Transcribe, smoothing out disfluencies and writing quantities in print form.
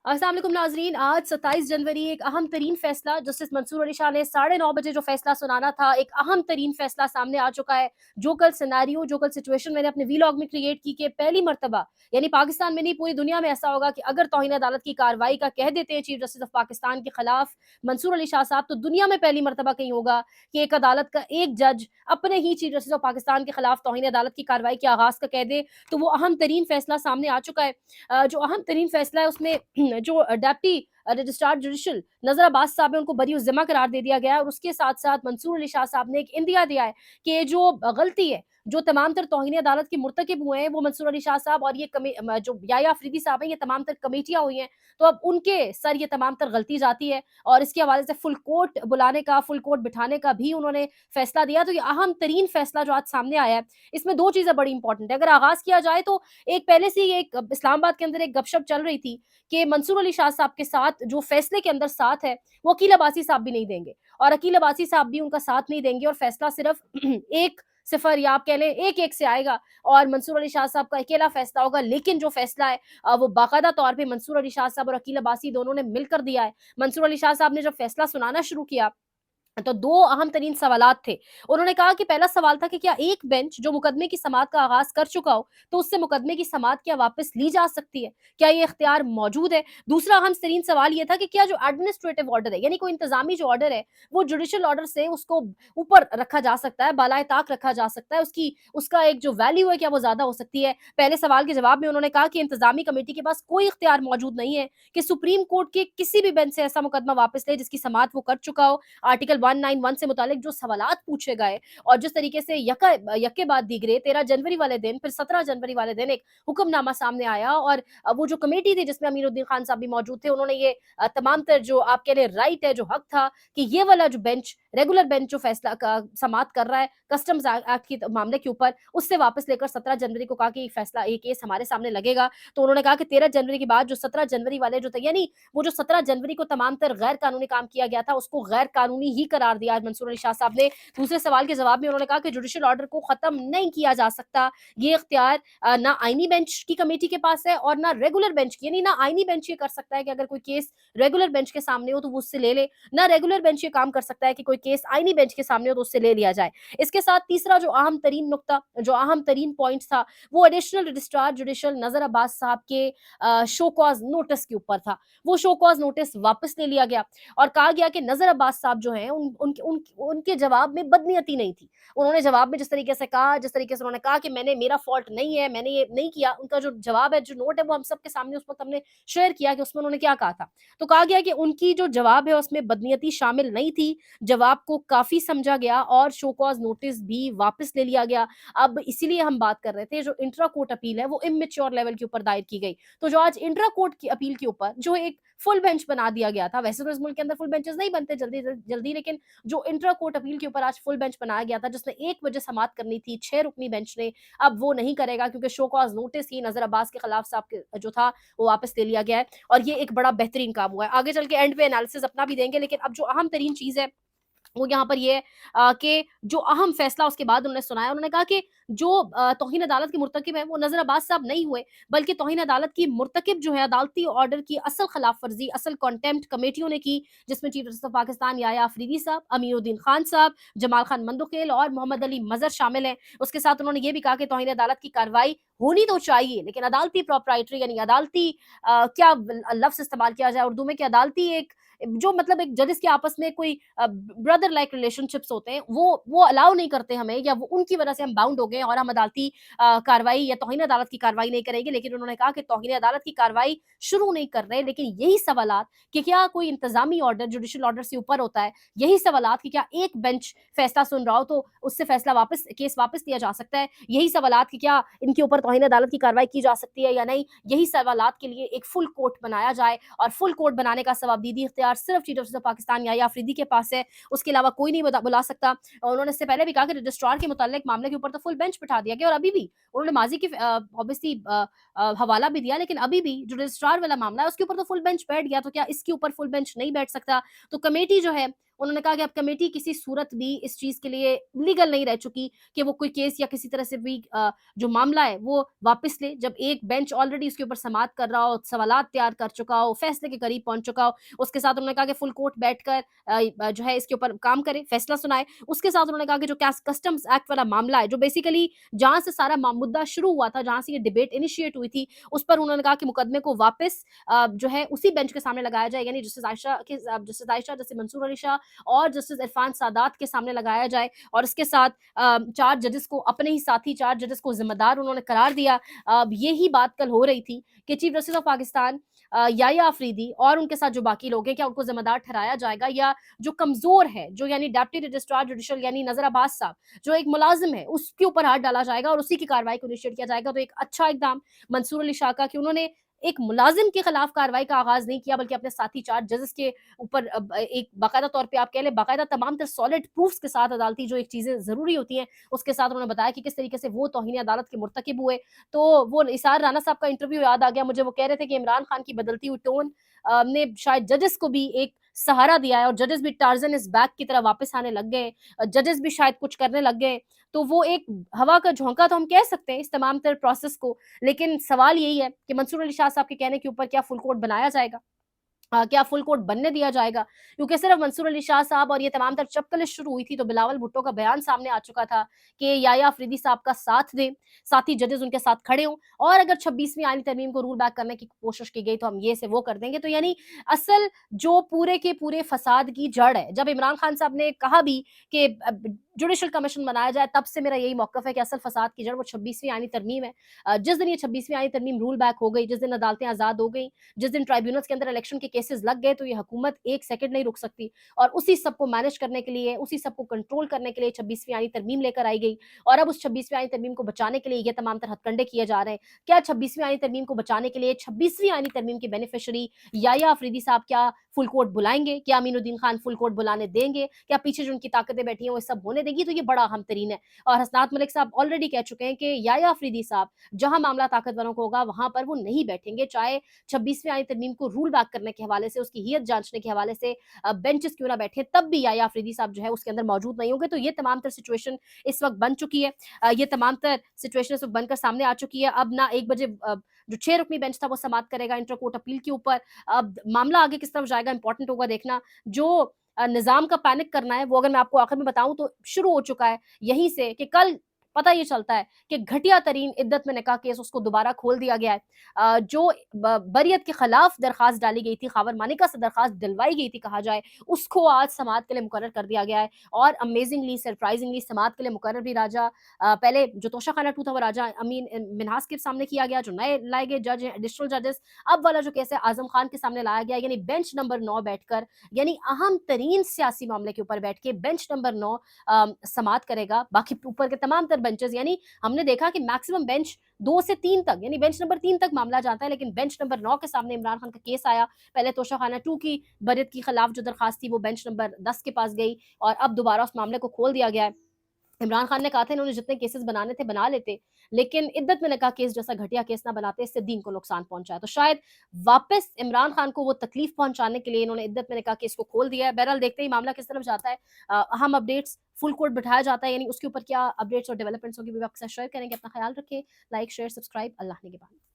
अस्सलाम वालेकुम नाज़रीन। आज 27 जनवरी एक अहम तरीन फैसला जस्टिस मंसूर अली शाह ने 9:30 बजे जो फैसला सुनाना था, एक अहम तरीन फैसला सामने आ चुका है। जो कल सिनेरियो, जो कल सिचुएशन मैंने अपने वीलॉग में क्रिएट की कि पहली मर्तबा यानी पाकिस्तान में नहीं पूरी दुनिया में ऐसा होगा कि अगर तौहीन अदालत की कार्रवाई का कह देते हैं चीफ जस्टिस ऑफ पाकिस्तान के खिलाफ मंसूर अली शाह साहब, तो दुनिया में पहली मर्तबा कहीं होगा कि एक अदालत का एक जज अपने ही चीफ जस्टिस ऑफ पाकिस्तान के खिलाफ तौहीन अदालत की कार्रवाई के आगाज का कह दे। तो वो अहम तरीन फैसला सामने आ चुका है। जो अहम तरीन फैसला है उसमें जो डेप्टी रजिस्ट्रार जुडिशल नजर अब्बास साहब है उनको बरी जिम्मा करार दे दिया गया है। और उसके साथ साथ मंसूर अली शाह साहब ने एक इंदिया दिया है कि जो गलती है, जो तमाम तर तौहीन अदालत के मुर्तकिब हुए हैं वो मंसूर अली शाह साहब और ये जो याया अफरीदी साहब हैं, ये तमाम तर कमेटियां हुई हैं, तो अब उनके सर ये तमाम तर गलती जाती है। और इसके हवाले से फुल कोर्ट बुलाने का, फुल कोर्ट बिठाने का भी उन्होंने फैसला दिया। तो ये अहम तरीन फैसला जो आज सामने आया है, इसमें दो चीजें बड़ी इंपॉर्टेंट है। अगर आगाज किया जाए तो एक पहले से ही एक इस्लामाबाद के अंदर एक गपशप चल रही थी कि मंसूर अली शाह साहब के साथ जो फैसले के अंदर साथ है वो अकील अब्बासी साहब भी नहीं देंगे, और अकील अब्बासी साहब भी उनका साथ नहीं देंगे, और फैसला सिर्फ 1-0 या आप कह लें 1-1 से आएगा और मंसूर अली शाह साहब का अकेला फैसला होगा। लेकिन जो फैसला है वो बाकायदा तौर पे मंसूर अली शाह साहब और अकील अब्बासी दोनों ने मिलकर दिया है। मंसूर अली शाह साहब ने जब फैसला सुनाना शुरू किया तो दो अहम तरीन सवालात थे। उन्होंने कहा कि पहला सवाल था कि क्या एक बेंच जो मुकदमे की समाअत का आगाज कर चुका हो, तो उससे मुकदमे की समाअत क्या वापस ली जा सकती है? क्या ये इख्तियार मौजूद है? दूसरा अहम तरीन सवाल ये था कि क्या जो एडमिनिस्ट्रेटिव ऑर्डर है, यानी कोई इंतजामी जो ऑर्डर है, वो जुडिशियल ऑर्डर से उसको ऊपर रखा जा सकता है, बालाए ताक रखा जा सकता है, उसकी उसका एक जो वैल्यू है क्या वो ज्यादा हो सकती है? पहले सवाल के जवाब में उन्होंने कहा कि इंतजामी कमेटी के पास कोई इख्तियार मौजूद नहीं है कि सुप्रीम कोर्ट के किसी भी बेंच से ऐसा मुकदमा वापस ले जिसकी समाअत वो कर चुका हो। आर्टिकल 191 से मुतालिक जो सवालात पूछे गए और जिस तरीके से यके बाद दीगरे 13 जनवरी वाले दिन, फिर 17 जनवरी वाले दिन एक हुक्मनामा सामने आया, और वो जो कमेटी थी जिसमें अमीनुद्दीन खान साहब भी मौजूद थे, उन्होंने ये तमाम तर जो आपके लिए राइट है, जो हक था कि ये वाला जो बेंच, रेगुलर बेंच जो फैसला का समाअत कर रहा है कस्टम्स एक्ट के मामले के ऊपर, उससे वापस लेकर 17 जनवरी को कहा कि फैसला, ये केस हमारे सामने लगेगा। तो उन्होंने कहा कि 13 जनवरी के बाद जो 17 जनवरी वाले जो यानी वो जो 17 जनवरी को तमाम तर गैर कानूनी काम किया गया था, उसको गैर कानूनी ही करार दिया मंसूर अली शाह साहब ने। दूसरे सवाल के जवाब में उन्होंने कहा कि जुडिशियल ऑर्डर को खत्म नहीं किया जा सकता, ये इख्तियार ना आईनी बेंच की कमेटी के पास है और ना रेगुलर बेंच की, यानी ना आईनी बेंच ये कर सकता है कि अगर कोई केस रेगुलर बेंच के सामने हो तो वो उससे ले ले, ना रेगुलर बेंच ये काम कर सकता है कि कोई केस आईनी बेंच के सामने हो तो उससे ले लिया जाए। इसके साथ तीसरा जो अहम तरीन नुक्ता, जो अहम तरीन पॉइंट था, वो एडिशनल रजिस्ट्रार जुडिशियल नजर अब्बास साहब के शो कॉज नोटिस के ऊपर था। वो शो कॉज नोटिस वापस ले लिया गया और कहा गया कि नजर अब्बास साहब जो हैं उनके जवाब में बदनीयती नहीं थी। उन्होंने जवाब में जिस तरीके से कहा, जिस तरीके से उन्होंने कहा कि मैंने, मेरा फॉल्ट नहीं है, मैंने ये नहीं किया, उनका जो जवाब है, जो नोट है, वो हम सबके सामने उस वक्त हमने शेयर किया कि उसमें उन्होंने क्या कहा था। तो कहा गया कि उनकी जो जवाब है उसमें बदनीयती शामिल नहीं थी, जवाब को काफी समझा गया और शो कॉज नोटिस भी वापस ले लिया गया। अब इसीलिए हम बात कर रहे थे, जो इंट्रा कोर्ट अपील है वो इमेच्योर लेवल के ऊपर दायर की गई। तो जो आज इंट्रा कोर्ट की अपील के ऊपर जो एक फुल बेंच बना दिया गया था, वैसे तो इस मुल्क के अंदर फुल बेंचेस नहीं बनते जल्दी जल्दी, लेकिन जो इंट्रा कोर्ट अपील के ऊपर आज फुल बेंच बनाया गया था जिसने 1 बजे समाप्त करनी थी 6 रुकनी बेंच ने, अब वो नहीं करेगा क्योंकि शो कॉज नोटिस ही नजर अब्बास के खिलाफ साहब के जो था वो वापस ले लिया गया है। और ये एक बड़ा बेहतरीन काम हुआ है। आगे चल के एंड पे एनालिसिस अपना भी देंगे, लेकिन अब जो अहम तरीन चीज है वो यहाँ पर ये है कि जो अहम फैसला उसके बाद उन्होंने सुनाया, उन्होंने कहा कि जो तौहीन अदालत के मुर्तकिब है वो नजर अब्बास साहब नहीं हुए, बल्कि तौहीन अदालत की मुर्तकिब जो है अदालती ऑर्डर की असल खिलाफ वर्जी, असल कॉन्टेम्प्ट कमेटियों ने की, जिसमें chief justice of Pakistan Yahya Afridi साहब, अमीनुद्दीन खान साहब, जमाल खान मंदुखेल और मोहम्मद अली मजहर शामिल हैं। उसके साथ उन्होंने ये भी कहा कि तौहीन अदालत की कार्रवाई होनी तो चाहिए, लेकिन अदालती प्रोप्राइटरी यानी अदालती क्या लफ्ज इस्तेमाल किया जाए उर्दू में, कि अदालती एक जो मतलब एक जजेस के आपस में कोई ब्रदर लाइक रिलेशनशिप्स होते हैं, वो अलाउ नहीं करते हमें, या वो उनकी वजह से हम बाउंड हो गए और हम अदालती कार्रवाई या तौहीन अदालत की कार्रवाई नहीं करेंगे। लेकिन उन्होंने कहा कि तौहीन अदालत की कार्रवाई शुरू नहीं कर रहे, लेकिन यही सवालात कि क्या कोई इंतजामी ऑर्डर जुडिशियल ऑर्डर से ऊपर होता है, यही सवालात कि क्या एक बेंच फैसला सुन रहा हो तो उससे फैसला वापस, केस वापस लिया जा सकता है, यही सवालात कि क्या इनके ऊपर तौहीन अदालत की कार्रवाई की जा सकती है या नहीं, यही सवालात के लिए एक फुल कोर्ट बनाया जाए। और फुल कोर्ट बनाने का सवाबदीदी इख्तियार सिर्फ chief justice of Pakistan Yahya Afridi के पास है, उसके अलावा कोई नहीं बुला सकता। और उन्होंने इससे पहले भी कहा कि रजिस्ट्रार के मुताल्लिक मामले के ऊपर तो फुल बेंच बिठा दिया गया, और अभी भी उन्होंने माजी की ऑब्वियसली हवाला भी दिया, लेकिन अभी भी जो रजिस्ट्रार वाला मामला है उसके ऊपर तो फुल बेंच बैठ गया, तो क्या इसके ऊपर फुल बेंच नहीं बैठ सकता? तो कमेटी जो है انہوں نے کہا کہ اب کمیٹی کسی صورت بھی اس چیز کے لیے لیگل نہیں رہ چکی کہ وہ کوئی کیس یا کسی طرح سے بھی جو معاملہ ہے وہ واپس لے، جب ایک بینچ آلریڈی اس کے اوپر سماعت کر رہا ہو، سوالات تیار کر چکا ہو، فیصلے کے قریب پہنچ چکا ہو۔ اس کے ساتھ انہوں نے کہا کہ فل کورٹ بیٹھ کر جو ہے اس کے اوپر کام کرے، فیصلہ سنائے۔ اس کے ساتھ انہوں نے کہا کہ جو کسٹمز ایکٹ والا معاملہ ہے، جو بیسیکلی جہاں سے سارا مدعا شروع ہوا تھا، جہاں سے یہ ڈیبیٹ انیشیٹ ہوئی تھی، اس پر انہوں نے کہا کہ مقدمے کو واپس جو ہے اسی بینچ کے سامنے لگایا جائے، یعنی جسٹس عائشہ، جسٹس منصور علی شاہ اور جسٹس عرفان سادات کے سامنے لگایا جائے، اور اس کے ساتھ چار ججز کو، اپنے ہی ساتھی چار ججز کو ذمہ دار انہوں نے قرار دیا۔ یہی بات کل ہو رہی تھی کہ چیف جسٹس آف پاکستان یحییٰ آفریدی اور ان کے ساتھ جو باقی لوگ ہیں، کیا ان کو ذمہ دار ٹھہرایا جائے گا، یا جو کمزور ہے، جو یعنی ڈیپٹی رجسٹرار جوڈیشل یعنی نذر عباس صاحب جو ایک ملازم ہے، اس کے اوپر ہاتھ ڈالا جائے گا اور اسی کی کارروائی کو انیشیٹ کیا جائے گا۔ تو ایک اچھا اقدام منصور علی شاہ کا کہ انہوں نے ایک ملازم کے خلاف کارروائی کا آغاز نہیں کیا، بلکہ اپنے ساتھی چار ججز کے اوپر ایک باقاعدہ طور پہ آپ کہہ لیں باقاعدہ تمام تر سالڈ پروفز کے ساتھ عدالتی جو ایک چیزیں ضروری ہوتی ہیں اس کے ساتھ انہوں نے بتایا کہ کس طریقے سے وہ توہین عدالت کے مرتکب ہوئے۔ تو وہ اسار رانا صاحب کا انٹرویو یاد آ گیا مجھے، وہ کہہ رہے تھے کہ عمران خان کی بدلتی ہوئی ٹون نے شاید ججز کو بھی ایک سہارا دیا ہے، اور ججز بھی ٹارزن از بیک کی طرح واپس آنے لگ گئے، ججز بھی شاید کچھ کرنے لگ گئے۔ تو وہ ایک ہوا کا جھونکا تو ہم کہہ سکتے ہیں اس تمام تر پروسیس کو، لیکن سوال یہی ہے کہ منصور علی شاہ صاحب کے کہنے کے اوپر کیا فل کورٹ بنایا جائے گا، کیا فل کورٹ بننے دیا جائے گا؟ کیونکہ صرف منصور علی شاہ صاحب اور یہ تمام تر چپکلش شروع ہوئی تھی تو بلاول بھٹو کا بیان سامنے آ چکا تھا کہ یحییٰ آفریدی صاحب کا ساتھ دیں، ساتھی ججز ان کے ساتھ کھڑے ہوں، اور اگر 26ویں آئینی ترمیم کو رول بیک کرنے کی کوشش کی گئی تو ہم یہ سے وہ کر دیں گے۔ تو یعنی اصل جو پورے کے پورے فساد کی جڑ ہے، جب عمران خان صاحب نے کہا بھی کہ جوڈیشل کمیشن بنایا جائے، تب سے میرا یہی موقف ہے کہ اصل فساد کی جڑ وہ 26ویں آئینی ترمیم ہے۔ جس دن یہ 26ویں آئینی ترمیم رول بیک ہو گئی، جس دن عدالتیں آزاد ہو گئیں، جس دن ٹرائیبیونلز کے اندر الیکشن کے کیسز لگ گئے، تو یہ حکومت ایک سیکنڈ نہیں رک سکتی، اور اسی سب کو مینج کرنے کے لیے، اسی سب کو کنٹرول کرنے کے لیے 26ویں آئینی ترمیم لے کر آئی گئی، اور اب اس 26ویں آئینی ترمیم کو بچانے کے لیے یہ تمام تر ہتھ کنڈے کیے جا رہے ہیں۔ کیا 26ویں آئینی ترمیم کو بچانے کے لیے 26ویں آئینی ترمیم کے بینیفیشری یحییٰ آفریدی صاحب کیا فل کورٹ بلائیں گے؟ کیا امین الدین خان فل کورٹ بلانے دیں گے؟ کیا پیچھے جو ان کی طاقتیں بیٹھی ہیں وہ سب ہونے دیں گی؟ تو یہ بڑا اہم ترین ہے، اور حسنات ملک صاحب آلریڈی کہہ چکے ہیں کہ یحییٰ آفریدی صاحب جہاں معاملہ طاقتوروں کو ہوگا وہاں پر وہ نہیں بیٹھیں گے، چاہے 26ویں آئینی ترمیم کو رول بیک کرنے کے حوالے سے، اس کی ہیت جانچنے کے حوالے سے بینچز کیوں نہ بیٹھے، تب بھی یحییٰ آفریدی صاحب جو ہے اس کے اندر موجود نہیں ہوں گے۔ تو یہ تمام تر سچویشن اس وقت بن چکی ہے، یہ تمام تر سچویشن اس وقت بن کر سامنے آ چکی ہے۔ اب نہ 1 بجے جو 6 رکنی بینچ تھا وہ سماعت کرے گا انٹر کورٹ اپیل کے اوپر، اب معاملہ آگے کس طرف جائے گا امپورٹنٹ ہوگا دیکھنا۔ جو نظام کا پینک کرنا ہے وہ اگر میں آپ کو آخر میں بتاؤں تو شروع ہو چکا ہے یہیں سے کہ کل پتہ یہ چلتا ہے کہ گھٹیا ترین عدت میں نکاح کیس اس کو دوبارہ کھول دیا گیا ہے، جو بریت کے خلاف درخواست ڈالی گئی تھی، خاور مانیکا سے درخواست دلوائی گئی تھی کہا جائے، اس کو آج سماعت کے لیے مقرر کر دیا گیا ہے، اور امیزنگلی سرپرائزنگلی سماعت کے لیے مقرر بھی راجہ پہلے جو توشہ خانہ 2 تھا وہ راجہ امین منہاس کے سامنے کیا گیا، جو نئے لائے گئے جج ہیں ایڈیشنل ججز، اب والا جو کیس ہے اعظم خان کے سامنے لایا گیا، یعنی بینچ نمبر 9 بیٹھ کر، یعنی اہم ترین سیاسی معاملے کے اوپر بیٹھ کے بینچ نمبر 9 سماعت کرے گا۔ باقی اوپر کے تمام تر بینچز، یعنی ہم نے دیکھا کہ میکسیمم بینچ 2 سے 3 تک، یعنی بینچ نمبر 3 تک معاملہ جاتا ہے، لیکن بینچ نمبر 9 کے سامنے عمران خان کا کیس آیا، پہلے توشہ خانہ 2 کی بریت کے خلاف جو درخواست تھی وہ بینچ نمبر 10 کے پاس گئی، اور اب دوبارہ اس معاملے کو کھول دیا گیا ہے۔ عمران خان نے کہا تھا انہوں نے جتنے کیسز بنانے تھے بنا لیتے، لیکن عدت میں نکاح کیس جیسا گھٹیا کیس نہ بناتے، اس سے دین کو نقصان پہنچا ہے، تو شاید واپس عمران خان کو وہ تکلیف پہنچانے کے لیے انہوں نے عدت میں نکاح کیس کو کھول دیا ہے۔ بہرحال دیکھتے ہی معاملہ کس طرف جاتا ہے، اہم اپڈیٹس فل کورٹ بٹھایا جاتا ہے، یعنی اس کے اوپر کیا اپڈیٹس اور ڈیولپمنٹس ہوگی وہ آپ کے ساتھ شیئر کریں گے۔ اپنا خیال رکھیں، لائک شیئر سبسکرائب، اللہ نگہبان۔